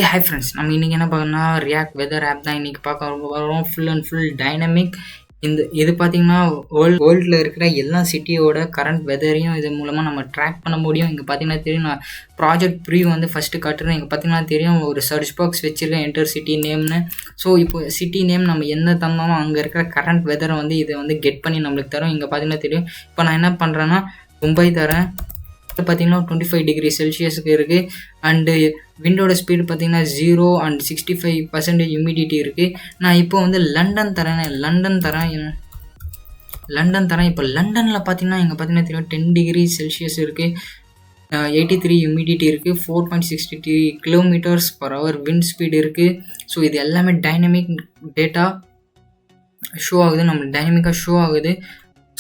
Hi friends, நம்ம இன்றைக்கி என்ன பார்க்கணும்னா ரியாக்ட் வெதர் ஆப் தான் இன்றைக்கி பார்க்க வரோம். Full and full dynamic. இது பார்த்திங்கன்னா வேர்ல்டில் இருக்கிற எல்லா சிட்டியோட கரண்ட் வெதரையும் இது மூலமாக நம்ம ட்ராக் பண்ண முடியும். இங்கே பார்த்திங்கன்னா தெரியும், நான் ப்ராஜெக்ட் ப்ரீவ் வந்து ஃபஸ்ட்டு காட்டுறேன். இங்கே பார்த்திங்கன்னா தெரியும், ஒரு சர்ச் பாக்ஸ் வச்சுருக்கேன், என்டர் சிட்டி நேம்னு. ஸோ இப்போ சிட்டி நேம் நம்ம என்ன தந்தாலும் அங்கே இருக்கிற கரண்ட் வெதரை வந்து இதை வந்து கெட் பண்ணி நம்மளுக்கு தரும். இங்கே பார்த்திங்கன்னா தெரியும், இப்போ நான் என்ன பண்ணுறேன்னா மும்பை தரேன். பார்த்தீங்கன்னா 25 டிகிரி செல்சியஸுக்கு இருக்குது. அண்டு விண்டோட ஸ்பீடு பார்த்தீங்கன்னா 0 அண்ட் 65% ஹியூமிடிட்டி இருக்குது. நான் இப்போ வந்து லண்டன் தரேன். இப்போ லண்டனில் பார்த்தீங்கன்னா இங்கே பார்த்தீங்கன்னா தெரியும் 10 டிகிரி செல்சியஸ் இருக்குது, 83 ஹியூமிடிட்டி இருக்குது, 4.63 km/h விண்ட் ஸ்பீடு இருக்குது. ஸோ இது எல்லாமே டைனமிக் டேட்டா ஷோ ஆகுது, நம்ம டைனமிக்காக ஷோ ஆகுது.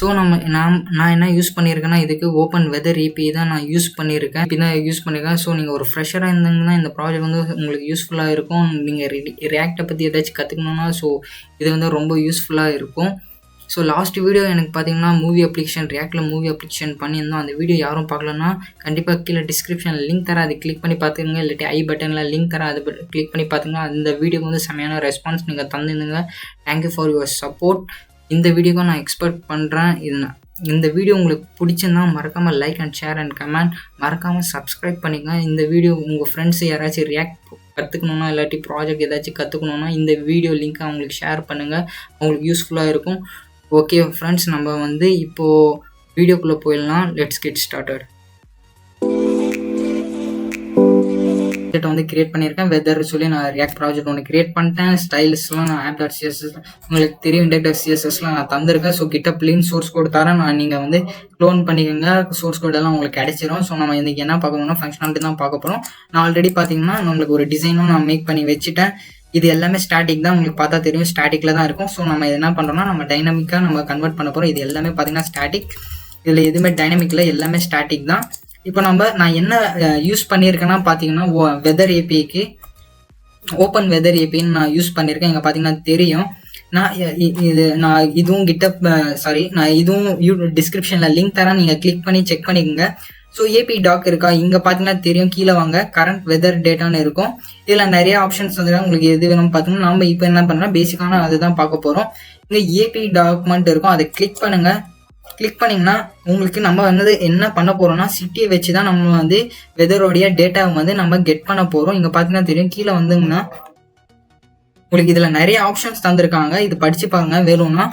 ஸோ நான் என்ன யூஸ் பண்ணியிருக்கேன்னா, இதுக்கு ஓப்பன் வெதர் ஏபிஐ தான் நான் யூஸ் பண்ணியிருக்கேன். ஸோ நீங்கள் ஒரு ஃப்ரெஷராக இருந்தீங்கன்னா இந்த ப்ராஜெக்ட் வந்து உங்களுக்கு யூஸ்ஃபுல்லாக இருக்கும். நீங்கள் ரியாக்டை பற்றி ஏதாச்சும் கற்றுக்கணுன்னா ஸோ இது வந்து ரொம்ப யூஸ்ஃபுல்லாக இருக்கும். ஸோ லாஸ்ட் வீடியோ எனக்கு பார்த்தீங்கன்னா ரியாக்டில் மூவி அப்ளிகேஷன் பண்ணியிருந்தோம். அந்த வீடியோ யாரும் பார்க்கலன்னா கண்டிப்பாக கீழே டிஸ்கிரிப்ஷனில் லிங்க் தரேன், அதை கிளிக் பண்ணி பார்த்துக்கங்க. இல்லாட்டி ஐ பட்டனில் லிங்க் தரேன், அதை கிளிக் பண்ணி பார்த்துங்க. அந்த வீடியோக்கு வந்து செமையான ரெஸ்பான்ஸ் நீங்கள் தந்துருந்துங்க. Thank you for your support. இந்த வீடியோவை நான் எக்ஸ்பெக்ட் பண்ணுறேன். இந்த வீடியோ உங்களுக்கு பிடிச்சிருந்தா மறக்காமல் like and share and comment, மறக்காமல் சப்ஸ்கிரைப் பண்ணிக்கங்க. இந்த வீடியோ உங்கள் ஃப்ரெண்ட்ஸ் யாராச்சும் ரியாக்ட் கற்றுக்கணுன்னா இல்லாட்டி ப்ராஜெக்ட் ஏதாச்சும் கற்றுக்கணுன்னா இந்த வீடியோ லிங்க்கை அவங்களுக்கு ஷேர் பண்ணுங்கள், அவங்களுக்கு யூஸ்ஃபுல்லாக இருக்கும். ஓகே ஃப்ரெண்ட்ஸ், நம்ம வந்து இப்போது வீடியோக்குள்ளே போயிடலாம். Let's get started. வந்து கிரியேட் பண்ணியிருக்கேன். வெதர் சொல்லி நான் ரியாக்ட் ப்ராஜெக்ட் ஒன்று கிரியேட் பண்ணிட்டேன். ஸ்டைல்ஸ்லாம் நான் app.css உங்களுக்கு தெரியும், index.cssலாம் நான் தந்திருக்கேன். ஸோ கிட்டப் லிங்க் சோர்ஸ் கோட் தரேன், நீங்கள் வந்து க்ளோன் பண்ணிக்கோங்க. சோர்ஸ் கோட் எல்லாம் உங்களுக்கு கிடைச்சிரும். ஸோ நம்ம இன்றைக்கி என்ன பார்க்கணும்னா ஃபங்க்ஷனாலிட்டி தான் பார்க்க போகிறோம். நான் ஆல்ரெடி பார்த்தீங்கன்னா உங்களுக்கு ஒரு டிசைனும் நான் மேக் பண்ணி வச்சுட்டேன். இது எல்லாமே ஸ்டாட்டிக் தான், உங்களுக்கு பார்த்தா தெரியும் ஸ்டாட்டிக்கில் தான் இருக்கும். ஸோ நம்ம என்ன பண்ணுறோம்னா நம்ம டைனமிக்காக நம்ம கன்வெர்ட் பண்ண போகிறோம். இது எல்லாமே பார்த்தீங்கன்னா ஸ்டாட்டிக், இதில் எதுவுமே டைனமிக்கில் எல்லாமே ஸ்டாட்டிக் தான். இப்போ நான் என்ன யூஸ் பண்ணியிருக்கேன்னா பார்த்தீங்கன்னா வெதர் ஏபிஐக்கு ஓப்பன் வெதர் ஏபின்னு நான் யூஸ் பண்ணியிருக்கேன். இங்கே பார்த்தீங்கன்னா தெரியும், நான் இதுவும் நான் இதுவும் டிஸ்கிரிப்ஷனில் லிங்க் தரேன், நீங்கள் கிளிக் பண்ணி செக் பண்ணிக்கோங்க. ஸோ ஏபி டாக் இருக்கா, இங்கே பார்த்தீங்கன்னா தெரியும், கீழே வாங்க கரண்ட் வெதர் டேட்டான்னு இருக்கும். இதில் நிறைய ஆப்ஷன்ஸ் வந்து உங்களுக்கு எது வேணும்னு பார்த்தீங்கன்னா நம்ம இப்போ என்ன பண்ணுறோம், பேசிக்கான அதுதான் பார்க்க போகிறோம். இங்கே ஏபி டாக்குமெண்ட் இருக்கும், அதை கிளிக் பண்ணுங்கள். கிளிக் பண்ணிங்கன்னா உங்களுக்கு நம்ம வந்து என்ன பண்ண போகிறோம்னா சிட்டியை வச்சு தான் நம்ம வந்து வெதரோடைய டேட்டாவை வந்து நம்ம கெட் பண்ண போகிறோம். இங்கே பார்த்தீங்கன்னா தெரியும், கீழே வந்துங்கன்னா உங்களுக்கு இதில் நிறைய ஆப்ஷன்ஸ் தந்திருக்காங்க, இது படிச்சு பாருங்க வேணும்னா.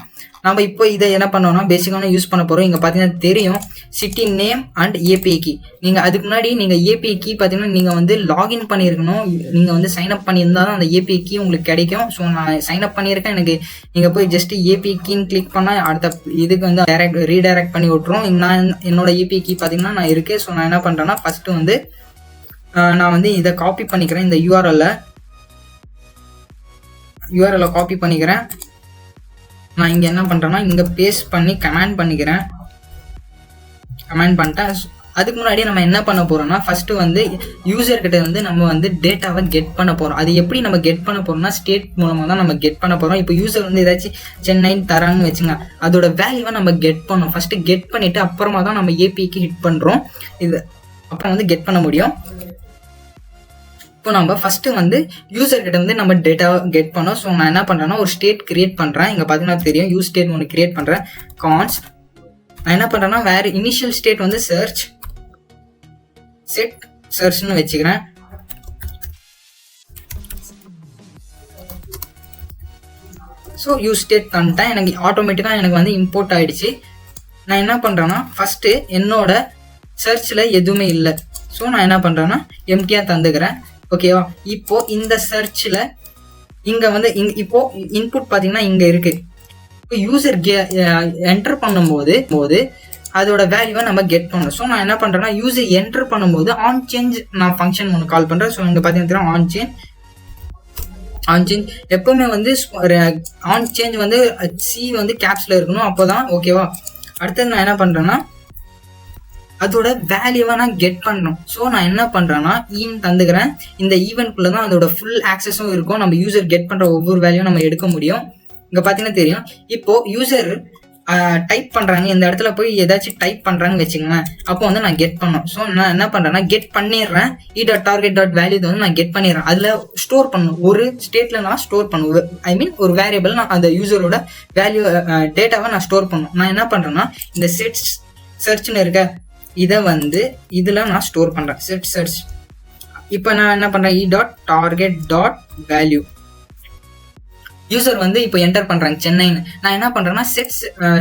நம்ம இப்போ இதை என்ன பண்ணோம்னா பேசிக்கான யூஸ் பண்ண போகிறோம். இங்கே பார்த்தீங்கன்னா தெரியும் city name and API key. நீங்கள் அதுக்கு முன்னாடி நீங்கள் ஏபிஐ கீ பார்த்தீங்கன்னா நீங்கள் வந்து லாகின் பண்ணியிருக்கணும். நீங்கள் வந்து சைன்அப் பண்ணியிருந்தால் தான் அந்த ஏபிஐ கீ உங்களுக்கு கிடைக்கும். ஸோ நான் சைன்அப் பண்ணியிருக்கேன். எனக்கு நீங்கள் போய் ஜஸ்ட் ஏபிஐ கீன்னு கிளிக் பண்ணால் அடுத்த இதுக்கு வந்து ரீடைரக்ட் பண்ணி விட்ருவோம். நான் என்னோட ஏபிஐ கீ பார்த்தீங்கன்னா நான் இருக்கேன். ஸோ நான் என்ன பண்ணுறேன்னா ஃபஸ்ட்டு வந்து நான் வந்து இதை காப்பி பண்ணிக்கிறேன். இந்த யூஆர்எல்லை காப்பி பண்ணிக்கிறேன். நான் இங்கே என்ன பண்ணுறேன்னா இங்கே பேஸ்ட் பண்ணி கமெண்ட் பண்ணிட்டேன். அதுக்கு முன்னாடி நம்ம என்ன பண்ண போகிறோம்னா ஃபஸ்ட்டு வந்து யூசர்கிட்ட வந்து நம்ம வந்து டேட்டாவை கெட் பண்ண போகிறோம். அது எப்படி நம்ம கெட் பண்ண போகிறோம்னா ஸ்டேட் மூலமாக தான் நம்ம கெட் பண்ண போகிறோம். இப்போ யூசர் வந்து ஏதாச்சும் சென்னைன்னு தராங்கன்னு வச்சுங்க, அதோட வேல்யூவை நம்ம கெட் பண்ணோம். ஃபஸ்ட்டு கெட் பண்ணிவிட்டு அப்புறமா தான் நம்ம ஏபிஐக்கு ஹிட் பண்ணுறோம். இது அப்புறம் வந்து கெட் பண்ண முடியும். இப்போ நம்ம ஃபஸ்ட்டு வந்து யூசர்கிட்ட வந்து நம்ம டேட்டாவை கெட் பண்ணோம். ஸோ நான் என்ன பண்ணுறேன்னா ஒரு ஸ்டேட் கிரியேட் பண்ணுறேன். இங்கே பார்த்தீங்கன்னா தெரியும் யூஸ் ஸ்டேட் ஒன்று கிரியேட் பண்ணுறேன். கான்ஸ் நான் என்ன பண்ணுறேன்னா வேறு இனிஷியல் ஸ்டேட் வந்து சர்ச்னு வச்சுக்கிறேன். ஸோ யூஸ் ஸ்டேட் பண்ணிட்டேன். எனக்கு ஆட்டோமேட்டிக்காக எனக்கு வந்து இம்போர்ட் ஆகிடுச்சு. நான் என்ன பண்ணுறேன்னா ஃபஸ்ட்டு என்னோட சர்ச்சில் எதுவுமே இல்லை. ஸோ நான் என்ன பண்ணுறேன்னா எம்டியாக தந்துக்கிறேன். ஓகேவா, இப்போ இந்த சர்ச்சில் இங்கே வந்து இப்போ இன்புட் பார்த்தீங்கன்னா இங்கே இருக்குது. இப்போ யூசர் என்டர் பண்ணும்போது அதோட வேல்யூவை நம்ம கெட் பண்ணணும். ஸோ நான் என்ன பண்ணுறேன்னா யூசர் என்டர் பண்ணும்போது ஆன் சேஞ்ச் நான் ஃபங்க்ஷன் ஒன்று கால் பண்ணுறேன். ஸோ இங்கே பார்த்தீங்கன்னா ஆன் சேஞ்ச் எப்போவுமே வந்து ஆன் சேஞ்ச் வந்து சி வந்து கேப்ஸில் இருக்கணும், அப்போ தான் ஓகேவா. அடுத்தது நான் என்ன பண்ணுறேன்னா அதோட வேல்யூவை நான் கெட் பண்ணணும். ஸோ நான் என்ன பண்ணுறேன்னா தந்துக்கிறேன். இந்த ஈவெண்ட்குள்ளே தான் அதோட ஃபுல் ஆக்சஸும் இருக்கும். நம்ம யூசர் கெட் பண்ணுற ஒவ்வொரு வேல்யூவும் நம்ம எடுக்க முடியும். இங்கே பார்த்தீங்கன்னா தெரியும், இப்போ யூசர் டைப் பண்ணுறாங்க, இந்த இடத்துல போய் ஏதாச்சும் டைப் பண்ணுறாங்கன்னு வச்சுக்கோங்களேன், அப்போ வந்து நான் கெட் பண்ணணும். ஸோ நான் என்ன பண்ணுறேன்னா கெட் பண்ணிடுறேன், e.target.value வந்து நான் கெட் பண்ணிடுறேன். அதில் ஸ்டோர் பண்ணணும், ஒரு ஸ்டேட்டில் நான் ஸ்டோர் பண்ணுவேன். ஐ மீன் ஒரு வேரியபிள் நான் அந்த யூசரோட வேல்யூ டேட்டாவை நான் ஸ்டோர் பண்ணணும். நான் என்ன பண்ணுறேன்னா இந்த செட் சர்ச்னு இருக்க இதை வந்து இதில் நான் ஸ்டோர் பண்ணுறேன், செட் சர்ச். இப்போ நான் என்ன பண்ணுறேன், e.target.value யூசர் வந்து இப்போ என்டர் பண்ணுறாங்க சென்னைன்னு. நான் என்ன பண்ணுறேன்னா செட்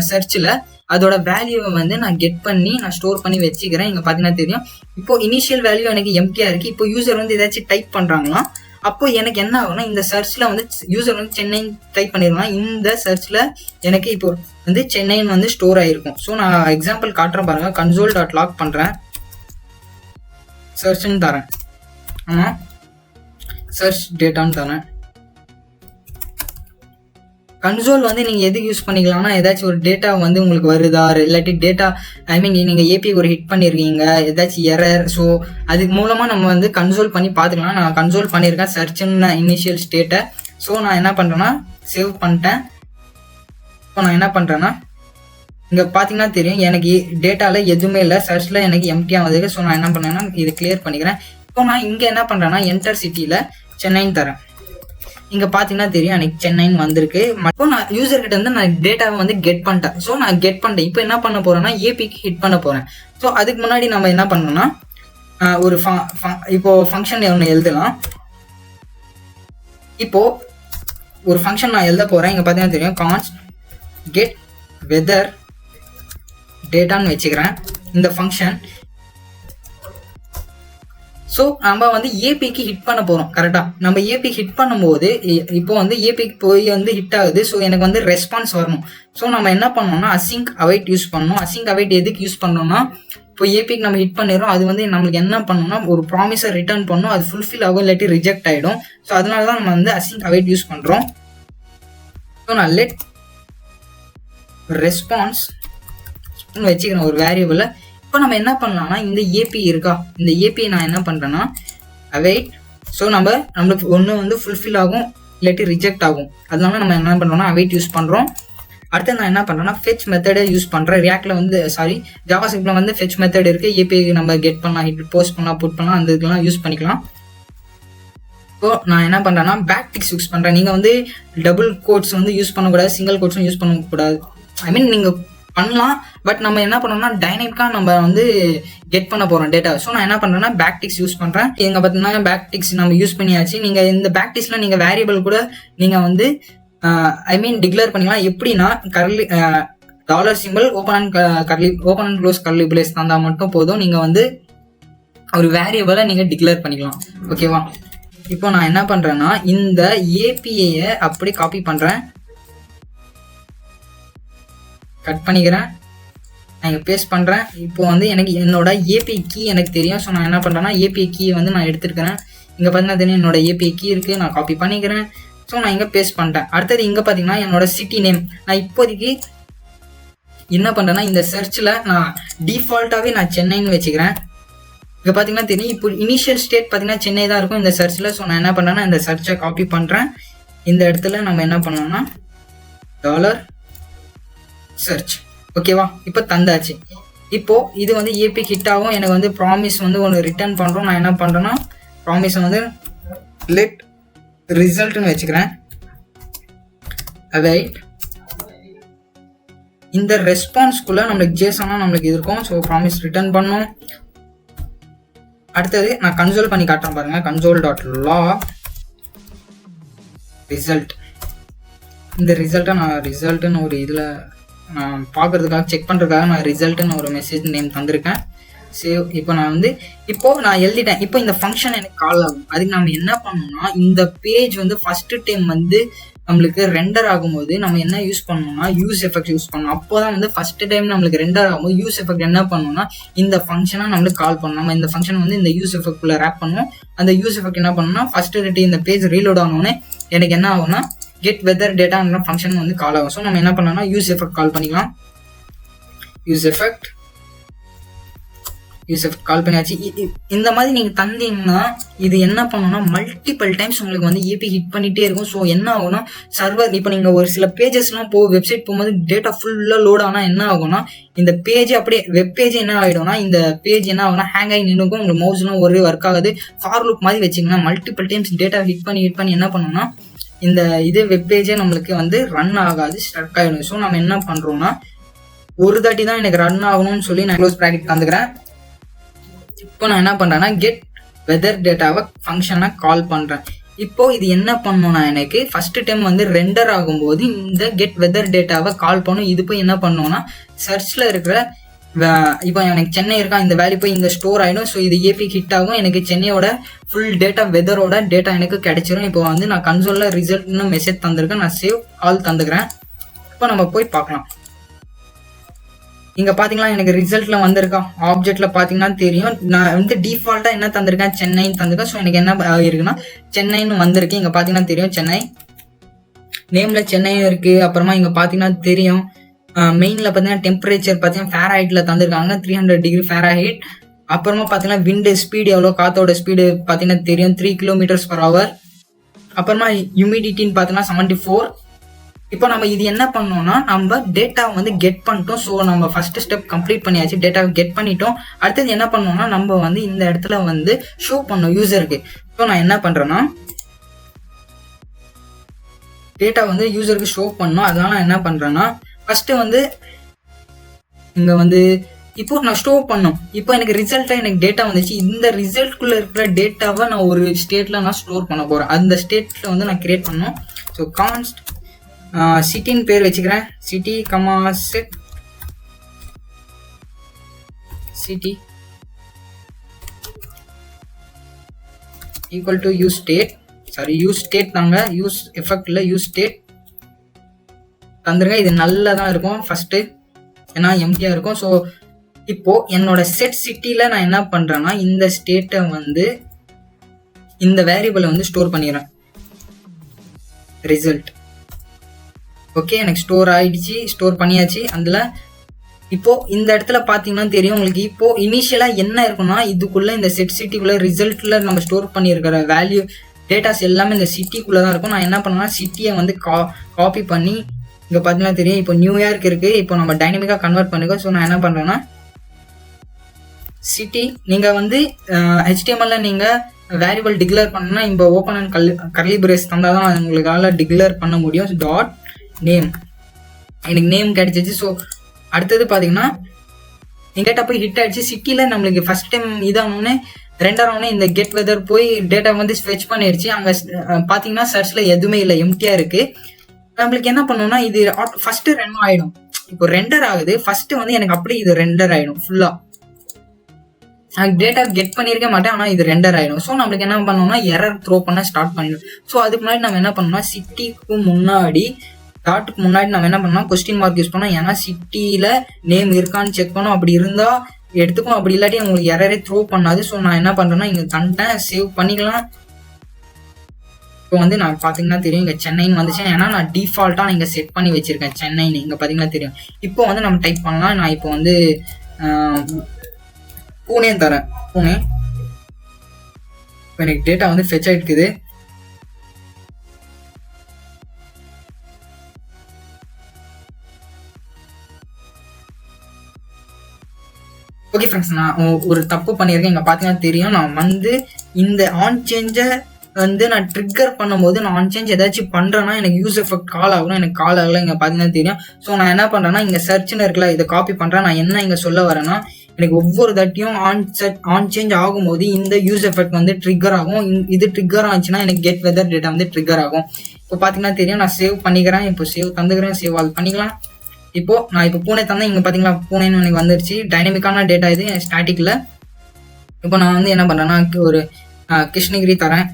சர்ச்சில் அதோட வேல்யூவை வந்து நான் கெட் பண்ணி நான் ஸ்டோர் பண்ணி வச்சுக்கிறேன். இங்கே பார்த்தீங்கன்னா தெரியும், இப்போ இனிஷியல் வேல்யூ எனக்கு எம்டியாக இருக்குது. இப்போ யூசர் வந்து ஏதாச்சும் டைப் பண்ணுறாங்களாம், அப்போ எனக்கு என்ன ஆகும்னா இந்த சர்ச்சில் வந்து யூசர் வந்து சென்னை டைப் பண்ணிடுவாங்க, இந்த சர்ச்சில் எனக்கு இப்போ வந்து சென்னைன்னு வந்து ஸ்டோர் ஆகிருக்கும். ஸோ நான் எக்ஸாம்பிள் காட்டுறேன் பாருங்கள், console.log பண்ணுறேன், சர்ச்னு தரேன், ஆமாம் சர்ச் டேட்டான்னு தரேன். கன்சோல் வந்து நீங்கள் எதுக்கு யூஸ் பண்ணிக்கலாம்னா ஏதாச்சும் ஒரு டேட்டா வந்து உங்களுக்கு வருதா, இல்லாட்டி டேட்டா ஐ மீன் நீங்கள் ஏபிஐ ஒரு ஹிட் பண்ணியிருக்கீங்க, ஏதாச்சும் எரர், ஸோ அதுக்கு மூலமாக நம்ம வந்து கன்சோல் பண்ணி பார்த்துக்கலாம். நான் கன்சோல் பண்ணியிருக்கேன் சர்ச்சுன்னு இனிஷியல் ஸ்டேட்டை. ஸோ நான் என்ன பண்ணுறேன்னா சேவ் பண்ணிட்டேன். இப்போ நான் என்ன பண்ணுறேன்னா இங்கே பார்த்தீங்கன்னா தெரியும், எனக்கு டேட்டாவில் எதுவுமே இல்லை, சர்ச்சில் எனக்கு எம்டியாக வந்திருக்கு. ஸோ நான் என்ன பண்ணேன்னா இது கிளியர் பண்ணிக்கிறேன். இப்போ நான் இங்கே என்ன பண்ணுறேன்னா என்டர் சிட்டியில் சென்னைன்னு தரேன். இங்கே பார்த்தீங்கன்னா தெரியும் எனக்கு சென்னைன்னு வந்திருக்கு. இப்போ நான் யூசர் கிட்ட வந்து நான் டேட்டாவை வந்து கெட் பண்ணிட்டேன். ஸோ நான் கெட் பண்ணிட்டேன். இப்போ என்ன பண்ண போகிறேன்னா ஏபிக்கு ஹிட் பண்ண போகிறேன். ஸோ அதுக்கு முன்னாடி நம்ம என்ன பண்ணணும்னா ஒரு இப்போ ஃபங்க்ஷன் ஒன்று எழுதலாம். இப்போ ஒரு ஃபங்க்ஷன் நான் எழுத போகிறேன். இங்கே பார்த்தீங்கன்னா தெரியும் கான்ஸ்ட் கெட் வெதர் டேட்டான்னு வச்சுக்கிறேன் இந்த ஃபங்க்ஷன். ஸோ நம்ம வந்து ஏபிக்கு ஹிட் பண்ண போகிறோம். கரெக்டாக நம்ம ஏபி ஹிட் பண்ணும்போது இப்போ வந்து ஏபிக்கு போய் வந்து ஹிட் ஆகுது. ஸோ எனக்கு வந்து ரெஸ்பான்ஸ் வரணும். ஸோ நம்ம என்ன பண்ணோம்னா அசிங்க் அவைட் யூஸ் பண்ணணும். அசிங்க் அவைட் எதுக்கு யூஸ் பண்ணோம்னா இப்போ ஏபிக்கு நம்ம ஹிட் பண்ணிடுறோம், அது வந்து நம்மளுக்கு என்ன பண்ணணும்னா ஒரு ப்ராமிஸை ரிட்டர்ன் பண்ணணும், அது ஃபுல்ஃபில் ஆகும் இல்லாட்டி ரிஜெக்ட் ஆகிடும். ஸோ அதனால தான் நம்ம வந்து அசிங்க் அவைட் யூஸ் பண்ணுறோம். ஸோ நான் லெட் ரெஸ்பான்ஸ் வச்சுக்கிறேன் ஒரு வேரியபிளை. இப்போ நம்ம என்ன பண்ணலாம்னா இந்த ஏபி இருக்கா, இந்த ஏபிஐ நான் என்ன பண்ணுறேன்னா அவைட். ஸோ நம்மளுக்கு ஒன்று வந்து ஃபுல்ஃபில் ஆகும் இல்லாட்டி ரிஜெக்ட் ஆகும், அதனால நம்ம என்ன பண்ணுறோம்னா அவைட் யூஸ் பண்ணுறோம். அடுத்து நான் என்ன பண்ணுறேன்னா ஃபெச் மெத்தடை யூஸ் பண்ணுறேன். ரியாக்டில் வந்து ஜாவாஸ்கிரிப்டில் வந்து ஃபெச் மெத்தட் இருக்குது. ஏபிஐ நம்ம கெட் பண்ணலாம், ஹிட் போஸ்ட் பண்ணலாம், புட் பண்ணலாம், அந்த இதுக்கெல்லாம் யூஸ் பண்ணிக்கலாம். ஸோ நான் என்ன பண்ணுறேன்னா பேக் டிக்ஸ் யூஸ் பண்ணுறேன். நீங்கள் வந்து டபுள் கோட்ஸ் வந்து யூஸ் பண்ணக்கூடாது, சிங்கிள் கோட்ஸும் யூஸ் பண்ணக்கூடாது. ஐ மீன் நீங்கள் பண்ணலாம், பட் நம்ம என்ன பண்ணோம்னா டைனமிக்காக நம்ம வந்து கெட் பண்ண போகிறோம் டேட்டா. ஸோ நான் என்ன பண்ணுறேன்னா பேக் டிக்ஸ் யூஸ் பண்ணுறேன். இங்கே பார்த்தீங்கன்னா பேக் டிக்ஸ் நம்ம யூஸ் பண்ணியாச்சு. நீங்கள் இந்த பேக் டிக்ஸில் நீங்கள் வேரியபிள் கூட நீங்கள் வந்து ஐ மீன் டிக்ளேர் பண்ணிக்கலாம். எப்படின்னா curly dollar simple open and close curly place தந்தால் மட்டும் போதும், நீங்கள் வந்து ஒரு வேரியபிளை நீங்கள் டிக்ளேர் பண்ணிக்கலாம். ஓகேவா? இப்போ நான் என்ன பண்ணுறேன்னா இந்த ஏபிஐயை அப்படி காப்பி பண்ணுறேன், கட் பண்ணிக்கிறேன், நான் இங்கே பேஸ்ட் பண்ணுறேன். இப்போ வந்து எனக்கு என்னோட ஏபிஐ கீ எனக்கு தெரியும். ஸோ நான் என்ன பண்ணுறேன்னா ஏபிஐ கீயை வந்து நான் எடுத்துருக்கிறேன். இங்கே பார்த்தீங்கன்னா தெரியும் என்னோட ஏபிஐ கீ இருக்குது, நான் காப்பி பண்ணிக்கிறேன். ஸோ நான் இங்கே பேஸ்ட் பண்ணிட்டேன். அடுத்தது இங்கே பார்த்தீங்கன்னா என்னோட சிட்டி நேம் நான் இப்போதைக்கு என்ன பண்ணுறேன்னா இந்த சர்ச்சில் நான் டிஃபால்ட்டாகவே நான் சென்னைன்னு வச்சுக்கிறேன். இங்கே பார்த்தீங்கன்னா தெரியும் இப்போ இனிஷியல் ஸ்டேட் பார்த்தீங்கன்னா சென்னை தான் இருக்கும் இந்த சர்ச்சில். ஸோ நான் என்ன பண்ணுறேன்னா இந்த சர்ச்சை காப்பி பண்ணுறேன். இந்த இடத்துல நம்ம என்ன பண்ணோம்னா டாலர் சர்ச். ஓகேவா? இப்போ தந்தாச்சு. இப்போ இது வந்து ஏபி ஹிட் ஆகும். எனக்கு வந்து ப்ராமிஸ் வந்து ஒன்று ரிட்டர்ன் பண்ணுறோம். நான் என்ன பண்ணுறேன்னா ப்ராமிஸை வந்து லெட் ரிசல்ட்னு வச்சுக்கிறேன். அவைட் இந்த ரெஸ்பான்ஸ்குள்ளே நம்மளுக்கு ஜேசனா நம்மளுக்கு இருக்கும். ஸோ ப்ராமிஸ் ரிட்டர்ன் பண்ணோம். அடுத்தது நான் கன்சோல் பண்ணி காட்டுறேன் பாருங்க, console.log ரிசல்ட். இந்த ரிசல்ட்டை நான் ரிசல்ட்டுன்னு ஒரு இதில் நான் பார்க்குறதுக்காக செக் பண்ணுறதுக்காக நான் ரிசல்ட்டுன்னு ஒரு மெசேஜ் நேம் தந்திருக்கேன். சேவ். இப்போ நான் வந்து இப்போது நான் எழுதிட்டேன். இப்போ இந்த ஃபங்க்ஷன் எனக்கு கால் ஆகும். அதுக்கு நம்ம என்ன பண்ணணும்னா இந்த பேஜ் வந்து ஃபஸ்ட்டு டைம் வந்து நம்மளுக்கு ரெண்டர் ஆகும்போது நம்ம என்ன யூஸ் பண்ணணும்னா யூஸ் எஃபெக்ட் யூஸ் பண்ணணும். அப்போ தான் வந்து ஃபஸ்ட்டு டைம் நம்மளுக்கு ரெண்டர் ஆகும்போது யூஸ் எஃபெக்ட் என்ன பண்ணணும்னா இந்த ஃபங்க்ஷனை நம்மளுக்கு கால் பண்ணணும். நம்ம இந்த ஃபங்க்ஷன் வந்து இந்த யூஸ் எஃபெக்ட்குள்ளே ரேப் பண்ணுவோம். அந்த யூஸ் எஃபெக்ட் என்ன பண்ணணும்னா ஃபஸ்ட்டு இந்த பேஜ் ரீலோட் ஆகணுன்னே எனக்கு என்ன ஆகும்னா கெட் வெதர் டேட்டாங்கிற ஃபங்க்ஷன் வந்து கால் ஆகும். ஸோ நம்ம என்ன பண்ணோம்னா யூஸ் எஃபெக்ட் கால் பண்ணிக்கலாம். யூஸ் எஃபெக்ட் யூஸ் கால் பண்ணியாச்சு. இந்த மாதிரி நீங்கள் தந்தீங்கன்னா இது என்ன பண்ணணும்னா மல்டிபிள் டைம்ஸ் உங்களுக்கு வந்து ஏபி ஹிட் பண்ணிகிட்டே இருக்கும். ஸோ என்ன ஆகும்னா சர்வர் இப்போ நீங்கள் ஒரு சில பேஜஸ்லாம் வெப்சைட் போகும்போது டேட்டா ஃபுல்லாக லோட் ஆனால் என்ன ஆகும்னா இந்த பேஜ் அப்படியே வெப் பேஜ் என்ன ஆகிடும்னா இந்த பேஜ் என்ன ஆகும்னா ஹேங் ஆகி நின்றுக்கும். உங்களுக்கு மவுஸ்லாம் ஒரே ஒர்க் ஆகாது. ஃபார் லூப் மாதிரி வச்சிங்கன்னா மல்டிபிள் டைம்ஸ் டேட்டா ஹிட் பண்ணி என்ன பண்ணணும்னா இந்த வெப் பேஜே நம்மளுக்கு வந்து ரன் ஆகாது, ஸ்ட்ரக் ஆகிடும். ஸோ நம்ம என்ன பண்ணுறோம்னா ஒரு தாட்டி தான் எனக்கு ரன் ஆகணும்னு சொல்லி நான் க்ளோஸ் ப்ராக்கெட் தந்துக்கிறேன். இப்போ நான் என்ன பண்ணுறேன்னா கெட் வெதர் டேட்டாவை ஃபங்க்ஷனை கால் பண்ணுறேன். இப்போ இது என்ன பண்ணணும்னா எனக்கு ஃபர்ஸ்ட் டைம் வந்து ரெண்டர் ஆகும்போது இந்த கெட் வெதர் டேட்டாவை கால் பண்ணும். இது போய் என்ன பண்ணணும்னா சர்ச்சில் இருக்கிற இப்போ எனக்கு சென்னை இருக்கா இந்த வேல்யூ போய் இங்கே ஸ்டோர் ஆகிடும். ஸோ இது ஏபி ஹிட் ஆகும். எனக்கு சென்னையோட ஃபுல் டேட்டா வெதரோட டேட்டா எனக்கு கிடைச்சிரும். இப்போ வந்து நான் கன்சோலில் ரிசல்ட்னு மெசேஜ் தந்திருக்கேன். நான் சேவ் ஆல் தந்துக்கிறேன். இப்போ நம்ம போய் பார்க்கலாம். இங்கே பார்த்தீங்கன்னா எனக்கு ரிசல்ட்டில் வந்திருக்கா ஆப்ஜெக்டில் பார்த்தீங்கன்னா தெரியும். நான் வந்து டிஃபால்ட்டாக என்ன தந்திருக்கேன் சென்னைன்னு தந்திருக்கேன். ஸோ எனக்கு என்ன இருக்குன்னா சென்னைன்னு வந்திருக்கு. இங்கே பார்த்தீங்கன்னா தெரியும் சென்னை நேமில் சென்னையும் இருக்குது. அப்புறமா இங்கே பார்த்தீங்கன்னா தெரியும் மெயினில் பார்த்தீங்கன்னா டெம்பரேச்சர் பார்த்தீங்கன்னா ஃபேராஹைட்டில் தந்திருக்காங்க 300 டிகிரி ஃபேராஹைட். அப்புறமா பார்த்தீங்கன்னா விண்டு ஸ்பீடு எவ்வளோ காற்றோட ஸ்பீடு பார்த்தீங்கன்னா தெரியும் 3 km/h. அப்புறமா ஹியூமிடிட்டின்னு பார்த்தீங்கன்னா 74. இப்போ நம்ம இது என்ன பண்ணோம்னா நம்ம டேட்டாவை வந்து கெட் பண்ணிட்டோம். ஸோ நம்ம ஃபர்ஸ்ட் ஸ்டெப் கம்ப்ளீட் பண்ணியாச்சு, டேட்டாவை கெட் பண்ணிட்டோம். அடுத்தது என்ன பண்ணோம்னா நம்ம வந்து இந்த இடத்துல வந்து ஷோ பண்ணோம் யூசருக்கு. ஸோ நான் என்ன பண்ணுறேன்னா டேட்டா வந்து யூசருக்கு ஷோ பண்ணோம். அதனால நான் என்ன பண்ணுறேன்னா ஃபர்ஸ்ட் வந்து இங்கே வந்து இப்போ நான் ஸ்டோர் பண்ணோம். இப்போ எனக்கு ரிசல்ட்டாக எனக்கு டேட்டா வந்துச்சு. இந்த ரிசல்ட்குள்ளே இருக்கிற டேட்டாவை நான் ஒரு ஸ்டேட்டில் நான் ஸ்டோர் பண்ண போகிறேன். அந்த ஸ்டேட்டில் வந்து நான் கிரியேட் பண்ணோம். ஸோ கான்ஸ்ட் சிட்டின்னு பேர் வச்சுக்கிறேன். City comma set city equal to use state. Sorry use state தாங்க, யூஸ் எஃபெக்ட் இல்லை, யூஸ் ஸ்டேட் தந்துருங்க. இது நல்லா தான் இருக்கும் ஃபர்ஸ்ட்டு, ஏன்னா எம்டியாக இருக்கும். ஸோ இப்போ என்னோட செட் சிட்டியில் நான் என்ன பண்ணுறேன்னா இந்த ஸ்டேட்டை வந்து இந்த வேரியபிளை வந்து ஸ்டோர் பண்ணிடுறேன். ரிசல்ட் ஓகே எனக்கு ஸ்டோர் ஆகிடுச்சு, ஸ்டோர் பண்ணியாச்சு. அதில் இப்போது இந்த இடத்துல பார்த்தீங்கன்னா தெரியும் உங்களுக்கு. இப்போது இனிஷியலாக என்ன இருக்குன்னா இதுக்குள்ளே இந்த செட் சிட்டிக்குள்ளே ரிசல்ட்டில் நம்ம ஸ்டோர் பண்ணியிருக்கிற வேல்யூ டேட்டாஸ் எல்லாமே இந்த சிட்டிக்குள்ளே தான் இருக்கும். நான் என்ன பண்ணேன்னா சிட்டியை வந்து காப்பி பண்ணி இங்கே பார்த்தீங்கன்னா தெரியும் இப்போ நியூயார்க் இருக்குது. இப்போ நம்ம டைனமிக்காக கன்வெர்ட் பண்ணிக்கோ. ஸோ நான் என்ன பண்ணுறேன்னா சிட்டி நீங்கள் வந்து HTML நீங்கள் வேரியபிள் டிக்ளேர் பண்ணணும்னா இப்போ ஓப்பன் அண்ட் கர்லி பிரேஸ் தந்தால் தான் உங்களுக்கால டிக்ளேர் பண்ண முடியும். டாட் நேம் எனக்கு நேம் கிடைச்சிச்சு. ஸோ அடுத்தது பார்த்தீங்கன்னா எங்கள் டேட்டா போய் ஹிட் ஆகிடுச்சு. சிட்டியில் நம்மளுக்கு ஃபஸ்ட் டைம் இதானோடனே ரெண்டானோடனே இந்த கெட் வெதர் போய் டேட்டா வந்து ஸ்வெச் பண்ணிடுச்சு. அங்கே பார்த்தீங்கன்னா சர்ச்சில் எதுவுமே இல்லை, எம்டியாக இருக்குது. நம்மளுக்கு என்ன பண்ணோம்னா இது ஃபஸ்ட்டு ரன் ஆகிடும். இப்போ ரெண்டர் ஆகுது ஃபஸ்ட்டு வந்து எனக்கு அப்படியே இது ரெண்டர் ஆகிடும் ஃபுல்லாக. நான் டேட்டா கெட் பண்ணியிருக்க மாட்டேன், ஆனால் இது ரெண்டர் ஆகிடும். ஸோ நம்மளுக்கு என்ன பண்ணோம்னா எரர் த்ரோ பண்ண ஸ்டார்ட் பண்ணிடும். ஸோ அதுக்கு முன்னாடி நம்ம என்ன பண்ணோம்னா சிட்டிக்கு முன்னாடி டாட்டுக்கு முன்னாடி நம்ம என்ன பண்ணோம்னா கொஸ்டின் மார்க் யூஸ் பண்ணோம். ஏன்னா சிட்டியில் நேம் இருக்கான்னு செக் பண்ணோம். அப்படி இருந்தால் எடுத்துக்கும், அப்படி இல்லாட்டி உங்களுக்கு எரரே த்ரோ பண்ணாது. ஸோ நான் என்ன பண்ணுறேன்னா இங்கே தந்துட்டேன், சேவ் பண்ணிக்கலாம். இப்போ வந்து நான் பார்த்தீங்கன்னா தெரியும் இங்கே சென்னைன்னு வந்துச்சு. ஏன்னா நான் டிஃபால்ட்டாக நான் இங்கே செட் பண்ணி வச்சுருக்கேன் சென்னைன்னு. இங்கே பார்த்தீங்கன்னா தெரியும். இப்போ வந்து நம்ம டைப் பண்ணலாம். நான் இப்போ வந்து பூனே தரேன், பூனே. இப்போ எனக்கு டேட்டா வந்து ஃபெச் ஆகிட்டுக்குது. ஓகே ஃப்ரெண்ட்ஸ், நான் ஒரு தப்பு பண்ணியிருக்கேன். இங்கே பார்த்தீங்கன்னா தெரியும் நான் வந்து இந்த ஆன் சேஞ்சை வந்து நான் ட்ரிக்கர் பண்ணும்போது நான் ஆன் சேஞ்ச் ஏதாச்சும் பண்ணுறேன்னா எனக்கு யூஸ் எஃபெக்ட் கால் ஆகணும். எனக்கு கால் ஆகலை. இங்கே பார்த்தீங்கன்னா தெரியும். ஸோ நான் என்ன பண்ணுறேன்னா இங்கே சர்ச்னு இருக்குல்ல, இதை காப்பி பண்ணுறேன். நான் என்ன இங்கே சொல்ல வரேன்னா எனக்கு ஒவ்வொரு தாட்டியும் ஆன் சேஞ்ச் ஆகும்போது இந்த யூஸ் எஃபெக்ட் வந்து ட்ரிக்கர் ஆகும். இது ட்ரிக்கர் ஆச்சுன்னா எனக்கு கெட் வெதர் டேட்டா வந்து ட்ரிக்கர் ஆகும். இப்போ பார்த்தீங்கன்னா தெரியும் நான் சேவ் பண்ணிக்கிறேன். இப்போ சேவ் தந்துக்கிறேன், சேவ் ஆல் பண்ணிக்கலாம். இப்போ நான் இப்போ பூனே தந்தேன். இங்கே பார்த்தீங்களா பூனேன்னு எனக்கு வந்துருச்சு. டைனமிக்கான டேட்டா இது ஸ்டாட்டிக்கில். இப்போ நான் வந்து என்ன பண்ணுறேன்னா ஒரு கிருஷ்ணகிரி தரேன்.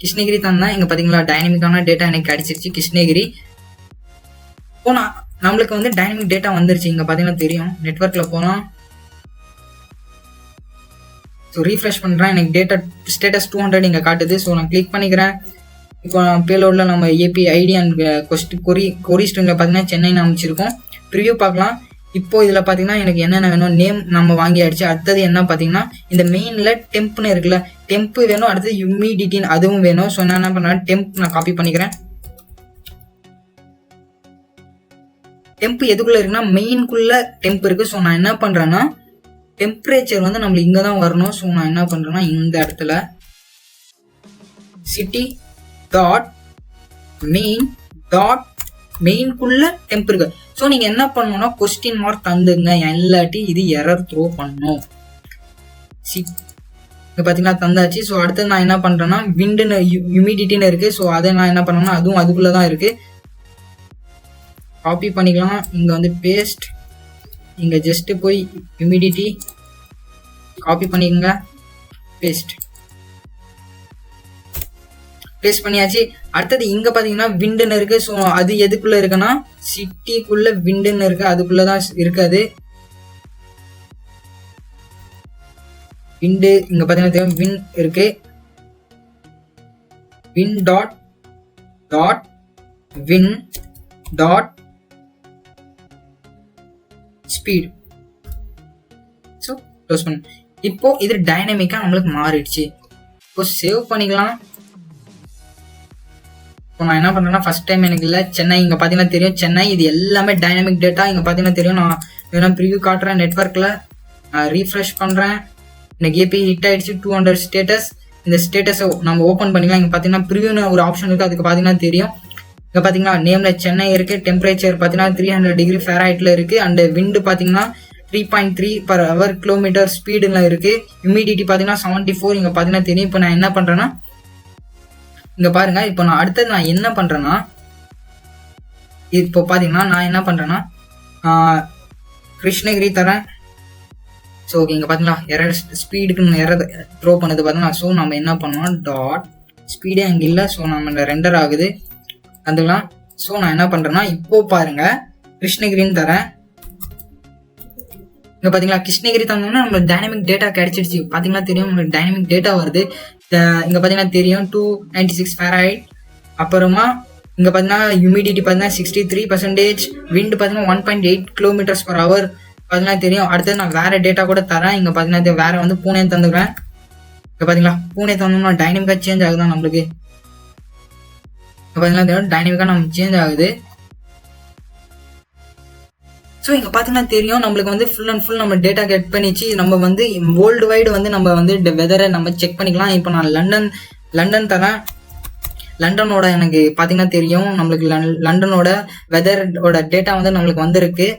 கிருஷ்ணகிரி தந்தேன். இங்கே பார்த்தீங்களா டைனமிக்கான டேட்டா எனக்கு கிடைச்சிருச்சு கிருஷ்ணகிரி. இப்போ நம்மளுக்கு வந்து டைனமிக் டேட்டா வந்துருச்சு. இங்கே பார்த்தீங்கன்னா தெரியும். நெட்வொர்க்கில் போனால் ஸோ ரீஃப்ரெஷ் பண்ணுறேன். எனக்கு டேட்டா ஸ்டேட்டஸ் 200 இங்கே காட்டுது. ஸோ நான் கிளிக் பண்ணிக்கிறேன். இப்போ பேலோடில் நம்ம ஏபி ஐடி அண்ட் கொரி ஸ்ட்ரிங்கில் பார்த்தீங்கன்னா சென்னை அமைச்சிருக்கோம். ப்ரிவியூ பார்க்கலாம். இப்போ இதில் பார்த்தீங்கன்னா எனக்கு என்னென்ன வேணும், நேம் நம்ம வாங்கியாச்சு. அடுத்தது என்ன பார்த்தீங்கன்னா இந்த மெயினில் டெம்ப்னு இருக்குல்ல, டெம்ப் வேணும். அடுத்தது ஹியூமிடிட்டின்னு அதுவும் வேணும். ஸோ நான் என்ன பண்ணுறேன், டெம்ப் நான் காப்பி பண்ணிக்கிறேன். டெம்ப் எதுக்குள்ளே இருக்குன்னா மெயின்குள்ளே டெம்ப் இருக்குது. ஸோ நான் என்ன பண்ணுறேன்னா டெம்பரேச்சர் வந்து நம்மளுக்கு இங்கே தான் வரணும். ஸோ நான் என்ன பண்ணுறேன்னா இந்த இடத்துல சிட்டி டாட் மெயின்குள்ள டெம்ப் இருக்கு. ஸோ நீங்கள் என்ன பண்ணணும்னா கொஸ்டின் மார்க் தந்துங்க, இல்லாட்டி இது எரர் த்ரோ பண்ணணும். இங்கே பார்த்தீங்கன்னா தந்தாச்சு. ஸோ அடுத்து நான் என்ன பண்ணுறேன்னா விண்டுன்னு ஹியூமிடிட்டின்னு இருக்குது. ஸோ அதை நான் என்ன பண்ணேன்னா அதுவும் அதுக்குள்ளே தான் இருக்குது. காப்பி பண்ணிக்கலாம். இங்கே வந்து பேஸ்ட், இங்கே ஜஸ்ட்டு போய் ஹியூமிடிட்டி காப்பி பண்ணிக்கோங்க, பேஸ்ட் பண்ணியாச்சு. அடுத்தது இங்க பாத்தீங்கன்னா விண்டுன்னு இருக்கு. ஸோ அது எதுக்குள்ள இருக்குன்னா சிட்டிக்குள்ள விண்டுன்னு இருக்கு, அதுக்குள்ளதான் இருக்காது. விண்டு இங்க பாத்தீங்கன்னா வின் இருக்கு. Win dot win dot speed. So close பண்ணு. இப்போ இது டைனமிக்கா நம்மளுக்கு மாறிடுச்சு. இப்போ சேவ் பண்ணிக்கலாம். இப்போ நான் என்ன பண்ணுறேன்னா ஃபர்ஸ்ட் டைம் எனக்கு இல்லை சென்னை, இங்கே பார்த்தீங்கன்னா தெரியும் சென்னை, இது எல்லாமே டைனமிக் டேட்டா. இங்கே பார்த்தீங்கன்னா தெரியும். நான் வேணா ப்ரிவியூ காட்டுறேன், நெட்ஒர்க்கில் ரீஃப்ரெஷ் பண்ணுறேன். எனக்கு ஏபி ஹிட் ஆகிடுச்சு 200 ஸ்டேட்டஸ். இந்த ஸ்டேட்டஸை நம்ம ஓப்பன் பண்ணிக்கலாம். இங்கே பார்த்தீங்கன்னா ப்ரிவியூன்னு ஒரு ஆப்ஷன் இருக்குது, அதுக்கு பார்த்தீங்கன்னா தெரியும். இங்கே பார்த்தீங்கன்னா நேமில் சென்னை இருக்குது. டெம்பரேச்சர் பார்த்தீங்கன்னா 300 டிகிரி ஃபேராய்ட்டில் இருக்குது. அண்ட் விண்டு பார்த்தீங்கன்னா 3.3 per hour கிலோமீட்டர் ஸ்பீடுலாம் இருக்குது. ஹியூமிடிட்டி பார்த்தீங்கன்னா 74. இங்கே பார்த்தீங்கன்னா தெரியும். இப்போ நான் என்ன பண்ணுறேன்னா இங்க பாருங்க, இப்போ நான் அடுத்தது நான் என்ன பண்றேன்னா இப்போ பாத்தீங்கன்னா நான் என்ன பண்றேன்னா கிருஷ்ணகிரி தரேன். ஸோ இங்க பாத்தீங்களா எரர் ஸ்பீடுக்கு எரர் த்ரோ பண்ணது பாத்தீங்கன்னா. ஸோ நம்ம என்ன பண்ணோம் டாட் ஸ்பீடே அங்கே இல்லை. ஸோ நம்ம ரெண்டர் ஆகுது வந்துக்கலாம். ஸோ நான் என்ன பண்றேன்னா இப்போ பாருங்க கிருஷ்ணகிரின்னு தரேன். இங்க பாத்தீங்களா கிருஷ்ணகிரி தந்தோம்னா நம்மளுக்கு டைனமிக் டேட்டா கிடைச்சிடுச்சு. பாத்தீங்கன்னா தெரியும் உங்களுக்கு டைனமிக் டேட்டா வருது. இங்க பாத்தீங்கன்னா தெரியும் 296 ஃபேராய்ட். அப்புறமா இங்க பாத்தீங்கன்னா ஹியூமிடிட்டி பாத்தீங்கன்னா 63%. விண்ட் பாத்தீங்கன்னா 1.8 கிலோமீட்டர்ஸ் per hour பாத்தீங்கன்னா தெரியும். அடுத்தது நான் வேற டேட்டா கூட தரேன். இங்க பாத்தீங்கன்னா வேற வந்து பூனே தந்துக்கிறேன். இங்க பாத்தீங்களா பூனே தந்தோம்னா டைனமிக்கா சேஞ்ச் ஆகுதான் நம்மளுக்கு. இங்க பாத்தீங்கன்னா தெரியும் டைனமிக்கா நம்ம சேஞ்ச் ஆகுது. ஸோ இங்கே பார்த்தீங்கன்னா தெரியும் நம்மளுக்கு வந்து ஃபுல் அண்ட் ஃபுல் நம்ம டேட்டா கெட் பண்ணிச்சு. நம்ம வந்து வேர்ல்டு வைடு வந்து நம்ம வந்து வெதரை நம்ம செக் பண்ணிக்கலாம். இப்போ நான் லண்டன் தரேன். லண்டனோட எனக்கு பார்த்தீங்கன்னா தெரியும் நம்மளுக்கு லண்டனோட வெதரோட டேட்டா வந்து நம்மளுக்கு வந்திருக்கு.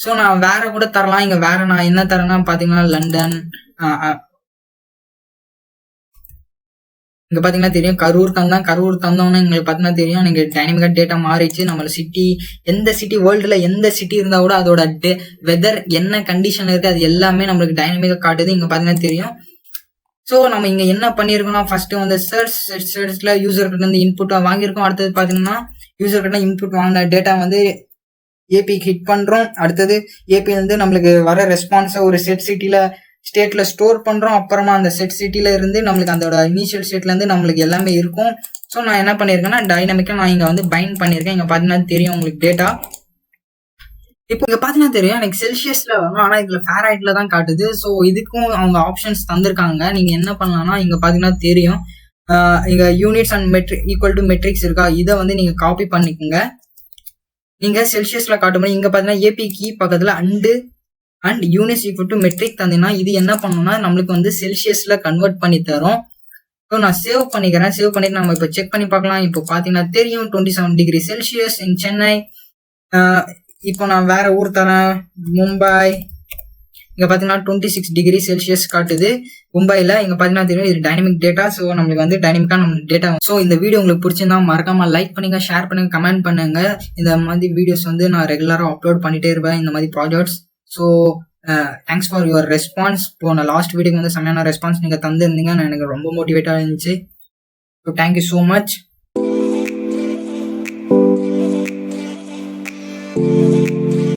ஸோ நான் வேற கூட தரலாம். இங்கே வேற நான் என்ன தரேன்னா பார்த்தீங்கன்னா லண்டன், இங்கே பார்த்தீங்கன்னா தெரியும் கரூர் தந்தோம்னா எங்களுக்கு பார்த்தீங்கன்னா தெரியும் நீங்கள் டைனமிக்காக டேட்டா மாறிடுச்சு. நம்மளோட சிட்டி எந்த சிட்டி வேர்ல்டில் எந்த சிட்டி இருந்தால் கூட அதோட வெதர் என்ன கண்டிஷன் இருக்குது அது எல்லாமே நம்மளுக்கு டைனமிக்காக காட்டுது. இங்கே பார்த்தீங்கன்னா தெரியும். ஸோ நம்ம இங்கே என்ன பண்ணியிருக்கோம்னா ஃபர்ஸ்ட்டு வந்து சர்ச்சில் யூசர்கிட்ட இருந்து இன்புட்டாக வாங்கியிருக்கோம். அடுத்தது பார்த்தீங்கன்னா யூசர்கிட்ட இன்புட் வாங்கின டேட்டா வந்து ஏபிக்கு ஹிட் பண்ணுறோம். அடுத்தது ஏபி வந்து நம்மளுக்கு வர ரெஸ்பான்ஸை ஒரு ஸ்டேட்ல ஸ்டோர் பண்றோம். அப்புறமா அந்த செட் சிட்டில இருந்து நம்மளுக்கு அதோட இனிஷியல் ஸ்டேட்ல இருந்து நம்மளுக்கு எல்லாமே இருக்கும். ஸோ நான் என்ன பண்ணியிருக்கேன்னா டைனமிக்கா நான் இங்க வந்து பைண்ட் பண்ணியிருக்கேன். இங்க பாத்தீங்கன்னா தெரியும் உங்களுக்கு டேட்டா. இப்போ இங்க பாத்தீங்கன்னா தெரியும் எனக்கு செல்சியஸ்ல வரும், ஆனா இதுல ஃபேராய்ட்ல தான் காட்டுது. ஸோ இதுக்கும் அவங்க ஆப்ஷன்ஸ் தந்திருக்காங்க. நீங்க என்ன பண்ணலாம்னா இங்க பாத்தீங்கன்னா தெரியும் இங்க units and equal to metrics இருக்கா, இதை வந்து நீங்க காப்பி பண்ணிக்கோங்க. நீங்க செல்சியஸ்ல காட்டும்போது இங்க பாத்தீங்கன்னா ஏபி கீ பக்கத்துல and units equal to metric தந்தீங்கன்னா இது என்ன பண்ணணும்னா நம்மளுக்கு வந்து செல்சியஸ்ல கன்வெர்ட் பண்ணி தரும். ஸோ நான் சேவ் பண்ணிக்கிறேன். சேவ் பண்ணிட்டு நம்ம இப்போ செக் பண்ணி பார்க்கலாம். இப்போ பார்த்தீங்கன்னா தெரியும் 27 டிகிரி செல்சியஸ் இன் சென்னை. இப்போ நான் வேற ஊர் தரேன் மும்பை. இங்கே பார்த்தீங்கன்னா 26 டிகிரி செல்சியஸ் காட்டுது மும்பையில். இங்கே பார்த்தீங்கன்னா தெரியும் இது டைனமிக் டேட்டா. ஸோ நம்மளுக்கு வந்து டைனமிக்காக நம்ம டேட்டா. ஸோ இந்த வீடியோ உங்களுக்கு பிடிச்சிருந்தா மறக்காம லைக் பண்ணுங்க, ஷேர் பண்ணுங்க, கமெண்ட் பண்ணுங்க. இந்த மாதிரி வீடியோஸ் வந்து நான் ரெகுலராக அப்லோட் பண்ணிட்டே இருப்பேன் இந்த மாதிரி projects. So thanks for your response. இப்போ நான் லாஸ்ட் வீடியோக்கு வந்து செம்மையான ரெஸ்பான்ஸ் நீங்கள் தந்துருந்தீங்க. எனக்கு ரொம்ப மோட்டிவேட்டாக இருந்துச்சு. So thank you so much.